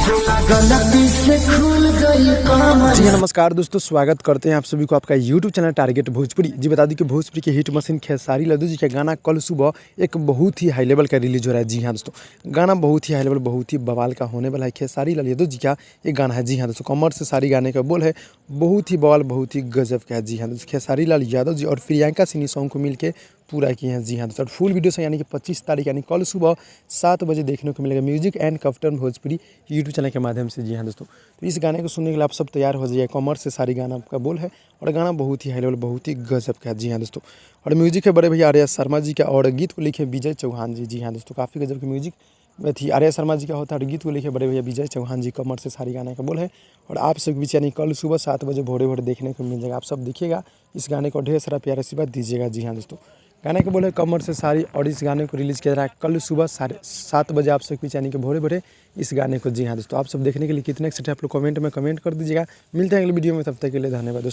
गलती से खुल गई कमर। जी नमस्कार दोस्तों, स्वागत करते हैं आप सभी को आपका यूट्यूब चैनल टारगेट भोजपुरी। जी बता दी कि भोजपुरी के हिट मशीन खेसारी लाल यादव जी का गाना कल सुबह एक बहुत ही हाई लेवल का रिलीज हो रहा है। जी हाँ दोस्तों, गाना बहुत ही हाई लेवल, बहुत ही बवाल का होने वाला है। खेसारी लाल यादव जी का एक गाना है। जी हाँ दोस्तों, कमर से सारी गाने का बोल है, बहुत ही बवाल, बहुत ही गजब का है। जी हाँ दोस्तों, खेसारी लाल यादव जी और प्रियंका सिंह सॉन्ग को मिलकर पूरा किए हैं। जी हाँ दोस्तों, फुल वीडियो से यानी कि 25 तारीख यानी कल सुबह 7 बजे देखने को मिलेगा music and captain Bhojpuri YouTube channel के माध्यम से। जी हाँ दोस्तों, तो इस गाने को सुनने के लिए आप सब तैयार हो जाइए। कमर से सारी गाना आपका बोल है और गाना बहुत ही हाई लेवल, बहुत ही गजब का है। जी हाँ दोस्तों, और म्यूजिक है बड़े भैया आर्या शर्मा जी का और गीत को लिखे विजय चौहान जी। जी हाँ दोस्तों, काफ़ी गजब की म्यूजिक में थी, आर्या शर्मा जी का होता है और गीत को लिखे बड़े भैया विजय चौहान जी। कमर से सारी गाने का बोल है और आप सब बीच यानी कल सुबह 7 बजे भोरे भोरे देखने को मिल जाएगा। आप सब देखिएगा, इस गाने को ढेर सारा प्यार आशीर्वाद दीजिएगा। जी हाँ दोस्तों, गाने के बोले कमर से सारी और इस गाने को रिलीज़ किया जा रहा है कल सुबह 7:30 बजे आप सब यानी कि भोरे भोरे इस गाने को। जी हाँ दोस्तों, आप सब देखने के लिए कितने एक्साइटेड आप लोग कमेंट में कमेंट कर दीजिएगा। मिलते हैं अगले वीडियो में, तब तक के लिए धन्यवाद दोस्तों।